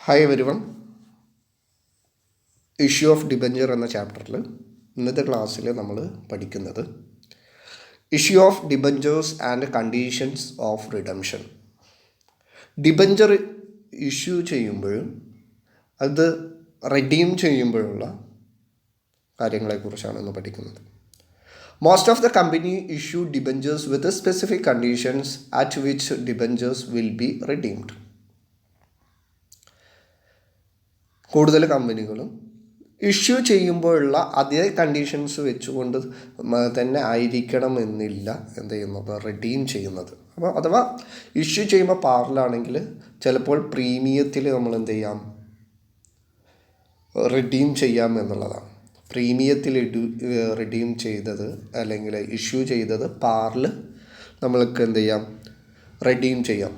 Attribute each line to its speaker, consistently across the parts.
Speaker 1: Hi everyone. Issue of debenture എന്ന ചാപ്റ്ററിൽ ഇന്നത്തെ ക്ലാസ്സിൽ നമ്മൾ പഠിക്കുന്നത് issue of debentures and conditions of redemption. Debenture issue ചെയ്യുമ്പോഴും അത് റിഡീം ചെയ്യുമ്പോഴുള്ള കാര്യങ്ങളെക്കുറിച്ചാണ് ഇന്ന് പഠിക്കുന്നത്. Most of the company issue debentures with specific conditions at which debentures will be redeemed. കൂടുതൽ കമ്പനികളും ഇഷ്യൂ ചെയ്യുമ്പോഴുള്ള അതേ കണ്ടീഷൻസ് വെച്ചുകൊണ്ട് തന്നെ ആയിരിക്കണം എന്നില്ല എന്ത് ചെയ്യുന്നത്, റിഡീം ചെയ്യുന്നത്. അപ്പോൾ അഥവാ ഇഷ്യൂ ചെയ്യുമ്പോൾ പാറിലാണെങ്കിൽ ചിലപ്പോൾ പ്രീമിയത്തിൽ നമ്മൾ എന്ത് ചെയ്യാം, റിഡീം ചെയ്യാം എന്നുള്ളതാണ്. പ്രീമിയത്തിൽ റിഡീം ചെയ്തത് അല്ലെങ്കിൽ ഇഷ്യൂ ചെയ്തത് പാറിൽ നമ്മൾക്ക് എന്ത് ചെയ്യാം, റിഡീം ചെയ്യാം.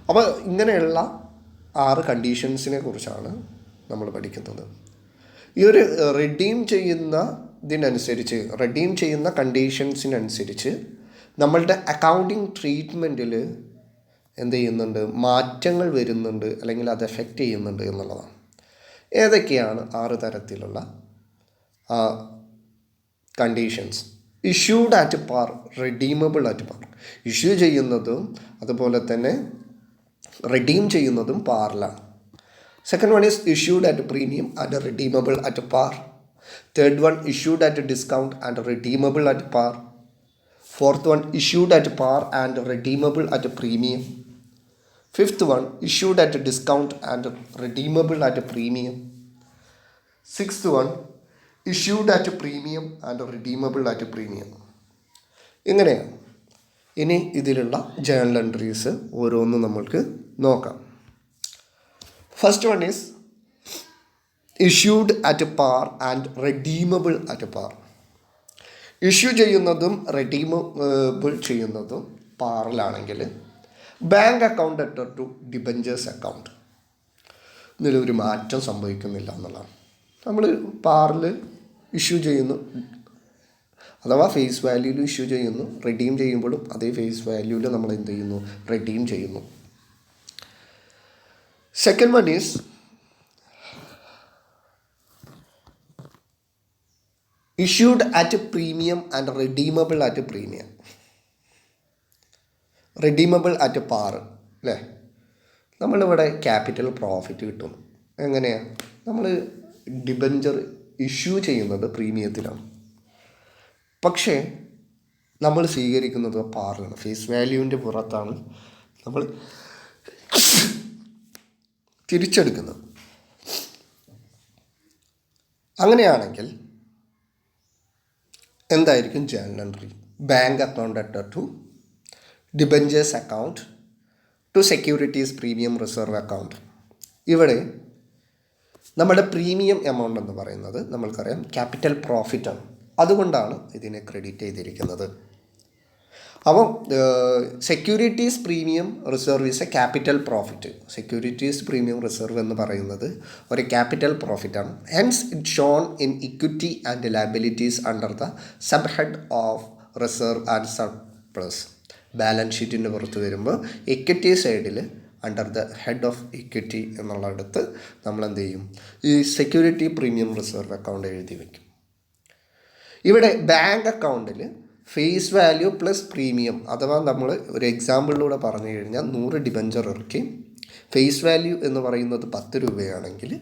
Speaker 1: അപ്പോൾ ഇങ്ങനെയുള്ള 6 കണ്ടീഷൻസിനെ കുറിച്ചാണ് നമ്മൾ പഠിക്കുന്നത്. ഈ ഒരു റിഡീം ചെയ്യുന്ന കണ്ടീഷൻസിനനുസരിച്ച് നമ്മളുടെ അക്കൗണ്ടിങ് ട്രീറ്റ്മെൻറ്റിൽ എന്ത് ചെയ്യുന്നുണ്ട്, മാറ്റങ്ങൾ വരുന്നുണ്ട് അല്ലെങ്കിൽ അത് എഫക്റ്റ് ചെയ്യുന്നുണ്ട് എന്നുള്ളതാണ്. ഏതൊക്കെയാണ് 6 തരത്തിലുള്ള conditions? Issued at par, redeemable at par. Issue ചെയ്യുന്നതും അതുപോലെ തന്നെ റിഡീം ചെയ്യുന്നതും പാറിലാണ്. Second one is issued at premium and redeemable at par. Third one, issued at discount and redeemable at par. Fourth one, issued at par and redeemable at premium. Fifth one, issued at discount and redeemable at premium. Sixth one, issued at premium and redeemable at premium. ഇങ്ങനെയാണ്. ഇനി ഇതിലുള്ള journal entries ഓരോന്നും നമ്മൾക്ക് നോക്കാം. First one is issued at par and redeemable at par. Issue ചെയ്യുന്നതും redeemable ചെയ്യുന്നതും പാറിലാണെങ്കിൽ bank account അറ്റർ ടു ഡിബഞ്ചേഴ്സ് അക്കൗണ്ട്, ഇതിലൊരു മാറ്റം സംഭവിക്കുന്നില്ല എന്നുള്ളതാണ്. നമ്മൾ പാറിൽ ഇഷ്യൂ ചെയ്യുന്നു അഥവാ ഫേസ് വാല്യൂവിൽ ഇഷ്യൂ ചെയ്യുന്നു, റിഡീം ചെയ്യുമ്പോഴും അതേ ഫേസ് വാല്യൂവിൽ നമ്മൾ എന്ത് ചെയ്യുന്നു, റിഡീം ചെയ്യുന്നു. Second one is issued at premium and redeemable at premium. Redeemable at par അല്ലേ? നമ്മളിവിടെ ക്യാപിറ്റൽ പ്രോഫിറ്റ് കിട്ടും. എങ്ങനെയാണ്? നമ്മൾ ഡിബഞ്ചർ ഇഷ്യൂ ചെയ്യുന്നത് പ്രീമിയത്തിലാണ്, പക്ഷേ നമ്മൾ സ്വീകരിക്കുന്നത് പാറിലാണ്. ഫേസ് വാല്യൂവിൻ്റെ പുറത്താണ് നമ്മൾ തിരിച്ചെടുക്കുന്നത്. അങ്ങനെയാണെങ്കിൽ എന്തായിരിക്കും ജേണൽ എൻട്രി? ബാങ്ക് അക്കൗണ്ട് അറ്റർ to debentures account to securities premium reserve account. ഇവിടെ നമ്മുടെ പ്രീമിയം എമൗണ്ട് എന്ന് പറയുന്നത് നമ്മൾക്കറിയാം ക്യാപിറ്റൽ പ്രോഫിറ്റാണ്, അതുകൊണ്ടാണ് ഇതിനെ ക്രെഡിറ്റ് ചെയ്തിരിക്കുന്നത്. അപ്പോൾ securities premium reserve is a capital profit. Securities premium reserve എന്ന് പറയുന്നത് ഒരു ക്യാപിറ്റൽ പ്രോഫിറ്റാണ്. Hence it shown in equity and liabilities under the sub head of reserve and surplus. Balance ഷീറ്റിൻ്റെ പുറത്ത് വരുമ്പോൾ ഇക്വിറ്റി സൈഡിൽ under the head of equity എന്നുള്ളിടത്ത് നമ്മൾ എന്ത് ചെയ്യും, ഈ സെക്യൂരിറ്റി പ്രീമിയം റിസർവ് അക്കൗണ്ട് എഴുതി വയ്ക്കും. ഇവിടെ ബാങ്ക് അക്കൗണ്ടിൽ ഫേസ് വാല്യൂ പ്ലസ് പ്രീമിയം, അഥവാ നമ്മൾ ഒരു എക്സാമ്പിളിലൂടെ പറഞ്ഞു കഴിഞ്ഞാൽ 100 ഡിബഞ്ചർ ഇറക്കി ഫേസ് വാല്യൂ എന്ന് പറയുന്നത് 10 രൂപയാണെങ്കിൽ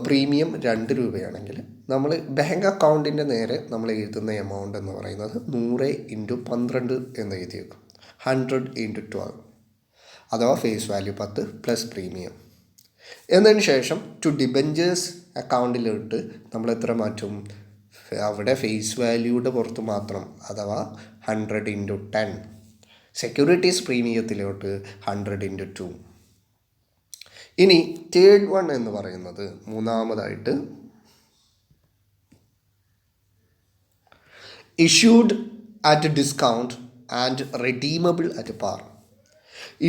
Speaker 1: പ്രീമിയം 2 രൂപയാണെങ്കിൽ നമ്മൾ ബാങ്ക് അക്കൗണ്ടിൻ്റെ നേരെ നമ്മൾ എഴുതുന്ന എമൗണ്ട് എന്ന് പറയുന്നത് 100 × 12 എന്ന് എഴുതി വെക്കും. 100 × 12 അഥവാ ഫേസ് വാല്യൂ 10 പ്ലസ് പ്രീമിയം. എന്നതിന് ശേഷം ടു ഡിബഞ്ചേഴ്സ് അക്കൗണ്ടിലോട്ട് നമ്മൾ എത്ര മാറ്റും? അവിടെ ഫേസ് വാല്യൂയുടെ പുറത്ത് മാത്രം, അഥവാ 100 × 10. സെക്യൂരിറ്റീസ് പ്രീമിയത്തിലോട്ട് 100 × 2. ഇനി തേർഡ് വൺ എന്ന് പറയുന്നത് മൂന്നാമതായിട്ട് issued at discount and redeemable at par.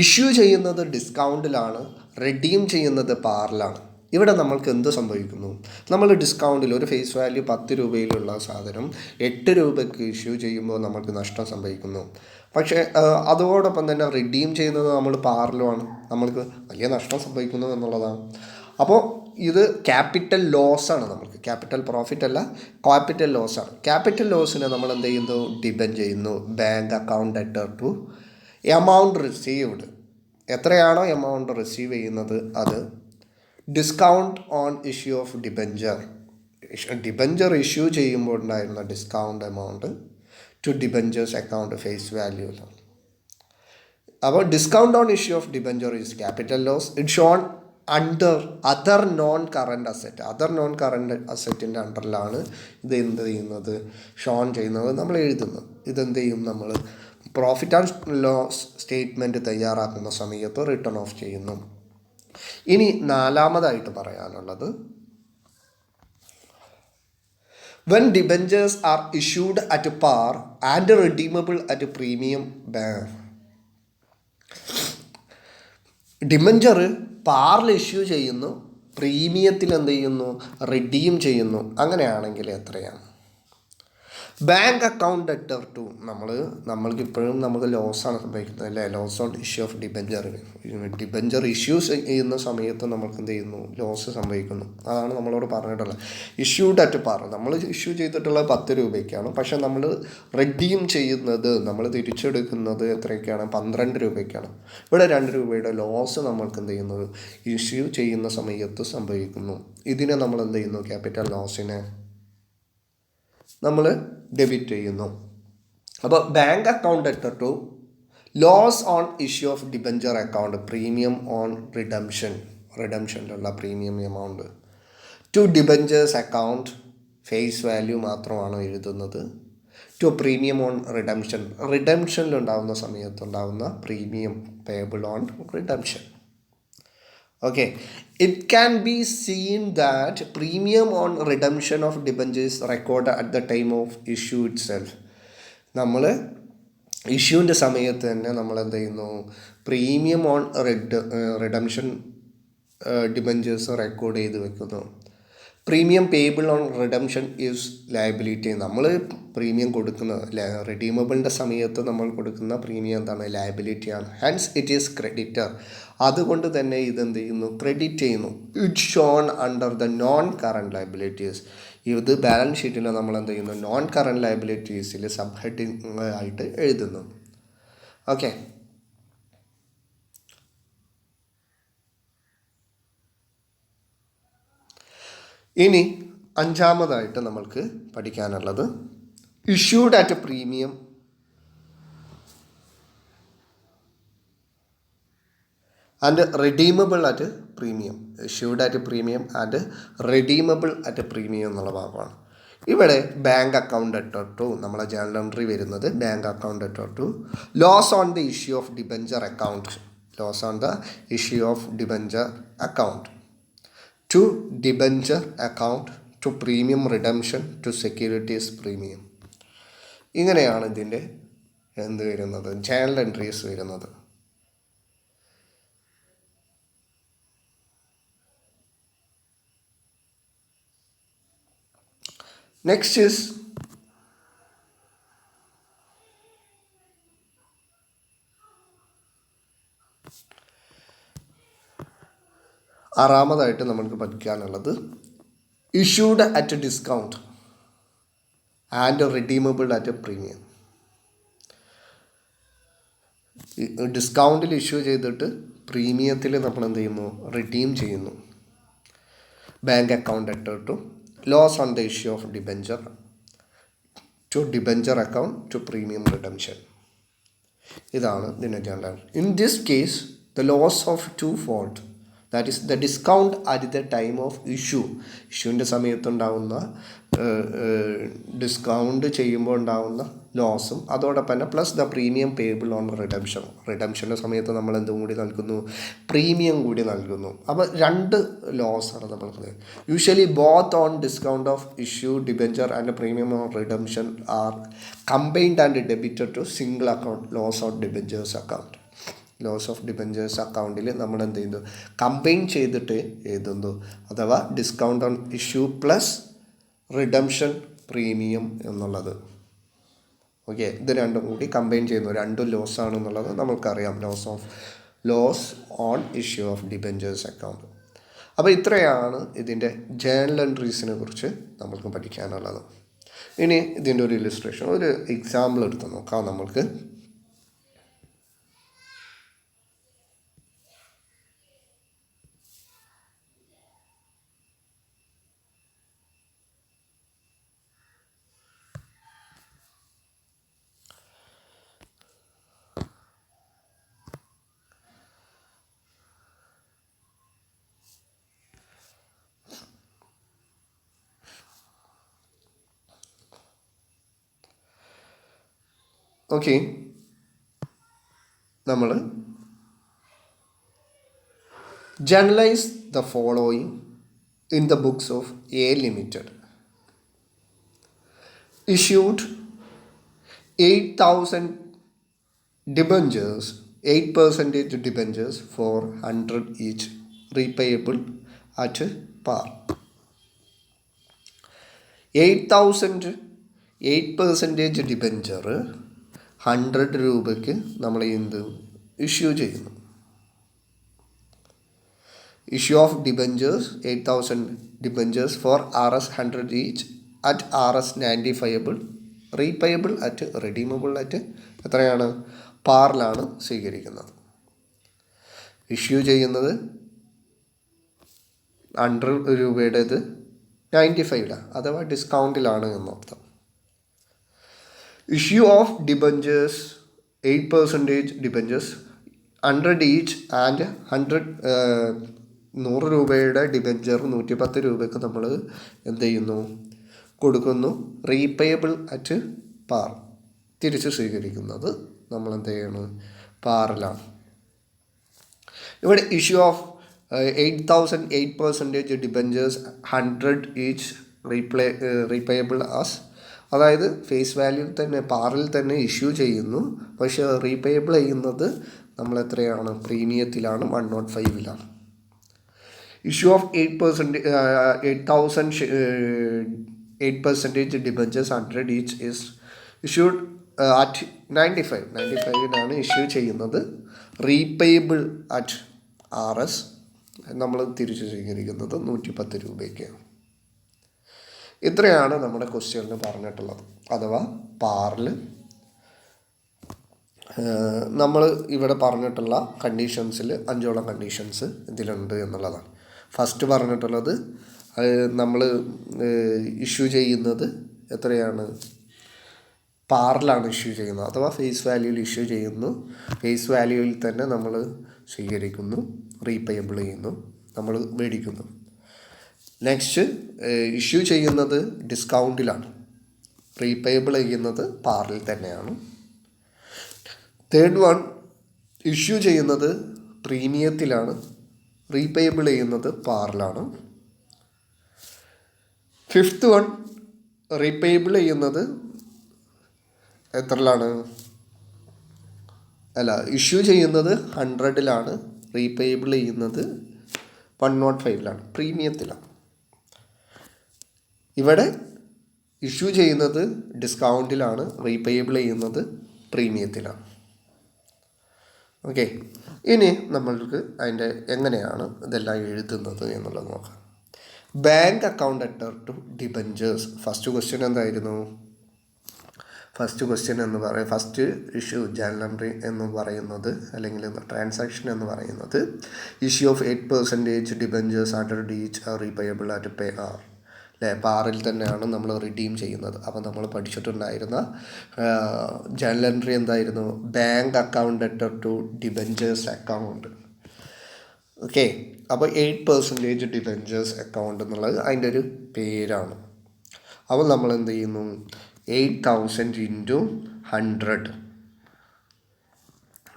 Speaker 1: Issue ചെയ്യുന്നത് ഡിസ്കൗണ്ടിലാണ്, റിഡീം ചെയ്യുന്നത് പാറിലാണ്. ഇവിടെ നമ്മൾക്ക് എന്ത് സംഭവിക്കുന്നു? നമ്മൾ ഡിസ്കൗണ്ടിൽ ഒരു ഫേസ് വാല്യൂ 10 രൂപയിലുള്ള സാധനം 8 രൂപയ്ക്ക് ഇഷ്യൂ ചെയ്യുമ്പോൾ നമുക്ക് നഷ്ടം സംഭവിക്കുന്നു. പക്ഷേ അതോടൊപ്പം തന്നെ റിഡീം ചെയ്യുന്നത് നമ്മൾ പാറിലുമാണ്, നമ്മൾക്ക് വലിയ നഷ്ടം സംഭവിക്കുന്നു എന്നുള്ളതാണ്. അപ്പോൾ ഇത് ക്യാപിറ്റൽ ലോസാണ്, നമുക്ക് ക്യാപിറ്റൽ പ്രോഫിറ്റ് അല്ല, ക്യാപിറ്റൽ ലോസാണ്. ക്യാപിറ്റൽ ലോസിനെ നമ്മൾ എന്ത് ചെയ്യുന്നു, ഡിപെൻഡ് ചെയ്യുന്നു bank account debtor to amount received. എത്രയാണോ എമൗണ്ട് റിസീവ് ചെയ്യുന്നത് അത് discount on issue of debenture. Debenture issue ചെയ്യുമ്പോൾ ഉണ്ടായിരുന്ന discount amount to debentures account face value. അപ്പോൾ discount on issue of debenture is capital loss. It shown under other non current asset. Other non current അസെറ്റിൻ്റെ അണ്ടറിലാണ് ഇത് എന്ത് ചെയ്യുന്നത്, Sean ചെയ്യുന്നത്, നമ്മൾ എഴുതുന്നത്. ഇതെന്ത് ചെയ്യും, നമ്മൾ പ്രോഫിറ്റ് ആൻഡ് ലോസ് സ്റ്റേറ്റ്മെൻറ്റ് തയ്യാറാക്കുന്ന സമയത്ത് റിട്ടേൺ ഓഫ് ചെയ്യുന്നു. ഇനി നാലാമതായിട്ട് പറയാനുള്ളത്, when debentures are issued at par and redeemable at premium bank. Debenture പാറിൽ ഇഷ്യൂ ചെയ്യുന്നു, പ്രീമിയത്തിൽ എന്ത് ചെയ്യുന്നു, റിഡീം ചെയ്യുന്നു. അങ്ങനെയാണെങ്കിൽ എത്രയാണ്? ബാങ്ക് അക്കൗണ്ട് ഡെറ്റർ ടു നമ്മൾക്കിപ്പോഴും നമുക്ക് ലോസാണ് സംഭവിക്കുന്നത് അല്ലേ, loss on issue of debenture. Debenture issues ചെയ്യുന്ന സമയത്ത് നമ്മൾക്ക് എന്ത് ചെയ്യുന്നു, ലോസ് സംഭവിക്കുന്നു. അതാണ് നമ്മളോട് പറഞ്ഞിട്ടുള്ളത്. ഇഷ്യൂഡ് അറ്റ് പാർ, നമ്മൾ ഇഷ്യൂ ചെയ്തിട്ടുള്ളത് 10 രൂപയ്ക്കാണ്, പക്ഷേ നമ്മൾ റിഡീം ചെയ്യുന്നത്, നമ്മൾ തിരിച്ചെടുക്കുന്നത് എത്രയൊക്കെയാണ്, 12 രൂപയ്ക്കാണ്. ഇവിടെ 2 രൂപയുടെ ലോസ് നമ്മൾക്ക് എന്ത് ചെയ്യുന്നു, ഇഷ്യൂ ചെയ്യുന്ന സമയത്ത് സംഭവിക്കുന്നു. ഇതിനെ നമ്മൾ എന്ത് ചെയ്യുന്നു, ക്യാപിറ്റൽ ലോസിനെ നമ്മൾ ഡെബിറ്റ് ചെയ്യുന്നു. അപ്പോൾ bank account debtor to loss on issue of debenture account premium on റിഡംഷനിലുള്ള premium amount to debentures account face value മാത്രമാണ് എഴുതുന്നത്. ടു പ്രീമിയം ഓൺ റിഡംഷനിലുണ്ടാകുന്ന സമയത്തുണ്ടാകുന്ന premium payable on redemption. Okay, it can be seen that premium on redemption of debentures recorded at the time of issue itself. നമ്മൾ ഇഷ്യൂവിൻ്റെ സമയത്ത് തന്നെ നമ്മൾ എന്ത് ചെയ്യുന്നു, premium on redemption debentures record ചെയ്ത് വെക്കുന്നു. Premium payable on redemption is liability. നമ്മൾ premium കൊടുക്കുന്നത് റിഡീമബിളിൻ്റെ സമയത്ത് നമ്മൾ കൊടുക്കുന്ന പ്രീമിയം എന്താണ്, ലയബിലിറ്റിയാണ്. Hence it is creditor. അതുകൊണ്ട് തന്നെ ഇതെന്ത് ചെയ്യുന്നു, ക്രെഡിറ്റ് ചെയ്യുന്നു. It shown under the non current liabilities. ഇത് ബാലൻസ് ഷീറ്റിൽ നമ്മൾ എന്ത് ചെയ്യുന്നു, നോൺ കറണ്ട് ലയബിലിറ്റീസിൽ സബ് ഹെഡിങ് ആയിട്ട് എഴുതുന്നു. ഓക്കെ, ഇനി അഞ്ചാമതായിട്ട് നമ്മൾക്ക് പഠിക്കാനുള്ളത് issued at premium and redeemable at premium. Issued at premium and redeemable at premium എന്നുള്ള ഭാഗമാണ്. ഇവിടെ ബാങ്ക് അക്കൗണ്ട് ഡെറ്റർ ടു നമ്മളെ ജേണൽ എൻട്രി വരുന്നത് bank account debtor to loss on the issue of debenture account. Loss on the issue of debenture account to debenture account to premium redemption to securities premium. ഇങ്ങനെയാണ് ഇതിൻ്റെ എന്ത് വരുന്നത്, journal entries വരുന്നത്. Next is ആറാമതായിട്ട് നമുക്ക് പഠിക്കാനുള്ളത് issued at discount and redeemable at premium. ഡിസ്കൗണ്ടിൽ issue ചെയ്തിട്ട് പ്രീമിയത്തിൽ നമ്മൾ എന്ത് ചെയ്യുന്നു, റിഡീം ചെയ്യുന്നു. Bank account debtor to loss on the issue of debenture to debenture account to premium redemption. ഇതാണ് ഇതിൻ്റെ journal. In this case the loss of two fold, that is the discount at the time of issue. ഇഷ്യൂവിൻ്റെ സമയത്തുണ്ടാകുന്ന discount ചെയ്യുമ്പോൾ ഉണ്ടാകുന്ന ലോസും അതോടൊപ്പം തന്നെ plus the premium payable on റിഡംഷൻ്റെ സമയത്ത് നമ്മൾ എന്തും കൂടി നൽകുന്നു, പ്രീമിയം കൂടി നൽകുന്നു. അപ്പോൾ 2 ലോസാണ് നമ്മൾക്ക്. Usually both on discount of issue debenture and premium on redemption are combined and debited to single account loss on debentures account. Loss of debentures അക്കൗണ്ടിൽ നമ്മൾ എന്ത് ചെയ്യുന്നു, കമ്പൈൻ ചെയ്തിട്ട് എഴുതുന്നു. അഥവാ discount on issue plus redemption premium എന്നുള്ളത്. Okay, ഇത് രണ്ടും കൂടി കമ്പൈൻ ചെയ്യുന്നു. രണ്ടും ലോസ് ആണെന്നുള്ളത് നമുക്കറിയാം. Loss on issue of debentures account. അപ്പോൾ ഇത്രയാണ് ഇതിൻ്റെ ജേണൽ എൻട്രീസിനെ കുറിച്ച് നമുക്ക് പഠിക്കാനുള്ളത്. ഇനി ഇതിൻ്റെ ഒരു ഇല്ലുസ്ട്രേഷൻ, ഒരു എക്സാമ്പിൾ എടുത്ത് നോക്കാം നമ്മൾക്ക്. ഓക്കെ, നമ്മൾ journalise the following in the books of A limited. Issued 8,000 debentures, 8% debentures for 100 each, repayable at par. 8,000 8% debenture 100 രൂപയ്ക്ക് നമ്മൾ എന്ത് ഇഷ്യൂ ചെയ്യുന്നു. Issue of debentures 8,000 debentures for RS 100 each at RS 95able, repayable at redeemable at എത്രയാണ്, പാറിലാണ് സ്വീകരിക്കുന്നത്. Issue ചെയ്യുന്നത് 100 രൂപയുടേത് 95 അഥവാ ഡിസ്കൗണ്ടിലാണ് എന്നർത്ഥം. Issue of debentures 8% debentures 100 each and 100 രൂപയുടെ ഡിബഞ്ചർ 110 രൂപയ്ക്ക് നമ്മൾ എന്ത് ചെയ്യുന്നു, കൊടുക്കുന്നു. റീപേയബിൾ അറ്റ് പാർ, തിരിച്ച് സ്വീകരിക്കുന്നത് നമ്മൾ എന്ത് ചെയ്യണം, പാറിലാണ്. ഇവിടെ issue of 8,000 8% debentures 100 each repayable as, അതായത് ഫേസ് വാല്യൂവിൽ തന്നെ പാറിൽ തന്നെ ഇഷ്യൂ ചെയ്യുന്നു. പക്ഷേ റീപേയബിൾ ചെയ്യുന്നത് നമ്മൾ എത്രയാണ്, പ്രീമിയത്തിലാണ്, 105ലാണ്. Issue of 8% debentures 100 each is issued at 95 issue ചെയ്യുന്നത്. റീപേയബിൾ അറ്റ് RS നമ്മൾ തിരിച്ച് സ്വീകരിക്കുന്നത് 110 രൂപയ്ക്കാണ്. ഇത്രയാണ് നമ്മുടെ ക്വസ്റ്റ്യനിൽ പറഞ്ഞിട്ടുള്ളത്. അഥവാ പാറിൽ നമ്മൾ ഇവിടെ പറഞ്ഞിട്ടുള്ള കണ്ടീഷൻസിൽ 5 കണ്ടീഷൻസ് ഇതിലുണ്ട് എന്നുള്ളതാണ്. ഫസ്റ്റ് പറഞ്ഞിട്ടുള്ളത് നമ്മൾ ഇഷ്യൂ ചെയ്യുന്നത് എത്രയാണ്, പാറിലാണ് ഇഷ്യൂ ചെയ്യുന്നത്, അഥവാ ഫേസ് വാല്യൂവിൽ ഇഷ്യൂ ചെയ്യുന്നു. ഫേസ് വാല്യൂവിൽ തന്നെ നമ്മൾ സ്വീകരിക്കുന്നു, റീപേയബിൾ ചെയ്യുന്നു, നമ്മൾ മേടിക്കുന്നു. നെക്സ്റ്റ്, ഇഷ്യൂ ചെയ്യുന്നത് ഡിസ്കൗണ്ടിലാണ്, റീപേയബിൾ ചെയ്യുന്നത് പാറിൽ തന്നെയാണ്. തേർഡ് വൺ, ഇഷ്യൂ ചെയ്യുന്നത് പ്രീമിയത്തിലാണ്, റീപേയബിൾ ചെയ്യുന്നത് പാറിലാണ്. ഫിഫ്ത്ത് വൺ, റീപേയബിൾ ചെയ്യുന്നത് എത്രയിലാണ്, ഇഷ്യൂ ചെയ്യുന്നത് 100ലാണ്, റീപേയബിൾ ചെയ്യുന്നത് 105ലാണ്, പ്രീമിയത്തിലാണ്. ഇവിടെ ഇഷ്യൂ ചെയ്യുന്നത് ഡിസ്കൗണ്ടിലാണ്, റീപേയബിൾ ചെയ്യുന്നത് പ്രീമിയത്തിലാണ്. ഓക്കെ, ഇനി നമ്മൾക്ക് അതിൻ്റെ എങ്ങനെയാണ് ഇതെല്ലാം എഴുതുന്നത് എന്നുള്ളത് നോക്കാം. ബാങ്ക് അക്കൗണ്ട് അറ്റർ ടു ഡിബഞ്ചേഴ്സ്. ഫസ്റ്റ് ക്വസ്റ്റ്യൻ എന്തായിരുന്നു, ഫസ്റ്റ് ഇഷ്യൂ ജേർണൽ എൻട്രി എന്ന് പറയുന്നത്, അല്ലെങ്കിൽ ട്രാൻസാക്ഷൻ എന്ന് പറയുന്നത് issue of 8% debentures 100 each repayable at par, അല്ലേ, പാറിൽ തന്നെയാണ് നമ്മൾ റിഡീം ചെയ്യുന്നത്. അപ്പോൾ നമ്മൾ പഠിച്ചിട്ടുണ്ടായിരുന്ന ജേർണൽ എൻട്രി എന്തായിരുന്നു, ബാങ്ക് അക്കൗണ്ട് അറ്റർ ടു ഡിബഞ്ചേഴ്സ് അക്കൗണ്ട്. ഓക്കെ, അപ്പോൾ 8% ഡിബഞ്ചേഴ്സ് അക്കൗണ്ട് എന്നുള്ളത് അതിൻ്റെ ഒരു പേരാണ്. അപ്പോൾ നമ്മൾ എന്ത് ചെയ്യുന്നു, 8,000 into 100,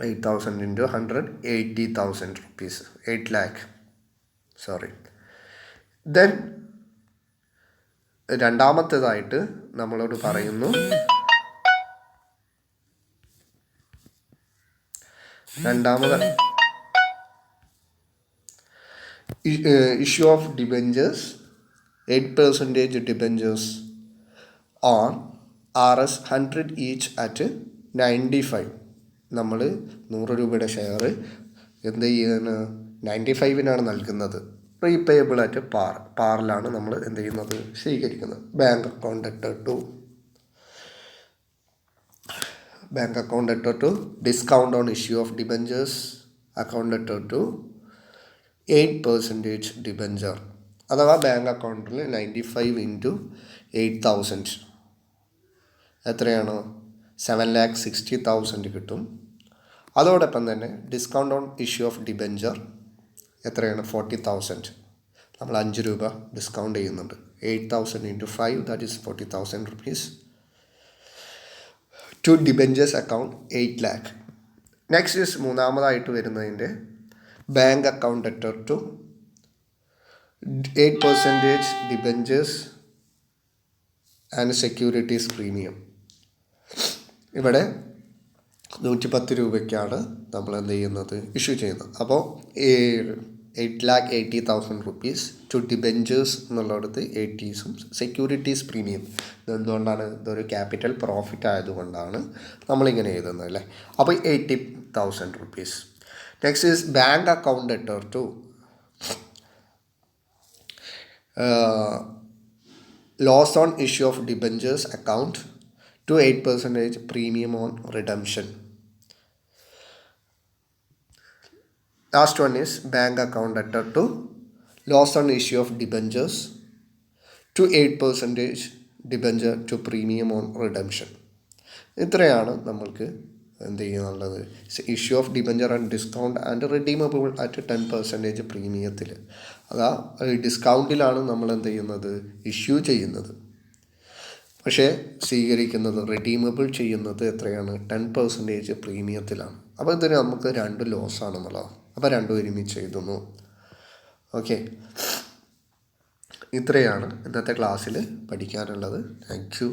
Speaker 1: 8,000 into 100 80,000 rupees, 8 lakh, sorry. Then രണ്ടാമത്തേതായിട്ട് നമ്മളോട് പറയുന്നു, issue of debentures 8% debentures on RS 100 each at 95. നമ്മൾ 100 രൂപയുടെ ഷെയർ എന്ത് ചെയ്യുന്ന 95-നാണ് നൽകുന്നത്. റീപേയബിൾ അറ്റ് പാറിലാണ് നമ്മൾ എന്ത് ചെയ്യുന്നത്, സ്വീകരിക്കുന്നത്. Bank account letter to discount on issue of debentures account letter to 8% debenture. അഥവാ ബാങ്ക് അക്കൗണ്ടിൽ 95 ഇൻറ്റു 8,000 എത്രയാണ്, 7,60,000 കിട്ടും. അതോടൊപ്പം തന്നെ discount on issue of debenture എത്രയാണ്, 40,000. നമ്മൾ 5 രൂപ ഡിസ്കൗണ്ട് ചെയ്യുന്നുണ്ട്. 8,000 into 5 that is 40,000 rupees. To debentures account 8 lakh. Next is മൂന്നാമതായിട്ട് വരുന്നതിൻ്റെ bank account letter to 8% debentures and securities premium. ഇവിടെ 110 രൂപയ്ക്കാണ് നമ്മൾ എന്ത് ചെയ്യുന്നത്, ഇഷ്യൂ ചെയ്യുന്നത്. അപ്പോൾ 8,80,000 rupees ടു ഡിബഞ്ചേഴ്സ് എന്നുള്ളിടത്ത് 80s സെക്യൂരിറ്റീസ് പ്രീമിയം. ഇതെന്തുകൊണ്ടാണ്, ഇതൊരു ക്യാപിറ്റൽ പ്രോഫിറ്റ് ആയതുകൊണ്ടാണ് നമ്മളിങ്ങനെ എഴുതുന്നത് അല്ലേ. അപ്പോൾ 80,000 rupees. Next is bank account letter to loss on issue of debentures account to 8% premium on redemption. Last one is bank account letter to loss on issue of debentures to 8% debenture to premium on redemption. ഇത്രയാണ് നമ്മൾക്ക് എന്ത് ചെയ്യുന്നുള്ളത്, issue of debenture and discount and redeemable at 10% പ്രീമിയത്തിൽ. അതാ ഡിസ്കൗണ്ടിലാണ് നമ്മൾ എന്ത് ചെയ്യുന്നത്, ഇഷ്യൂ ചെയ്യുന്നത്. പക്ഷേ സ്വീകരിക്കുന്നത്, റിഡീമബിൾ ചെയ്യുന്നത് എത്രയാണ്, 10% പ്രീമിയത്തിലാണ്. അപ്പോൾ ഇതിന് നമുക്ക് 2 ലോസാണെന്നുള്ളതാണ്. അപ്പോൾ 2 ഒരുമിച്ച് എഴുതുന്നു. ഓക്കെ, ഇത്രയാണ് ഇന്നത്തെ ക്ലാസ്സിൽ പഠിക്കാനുള്ളത്. Thank you.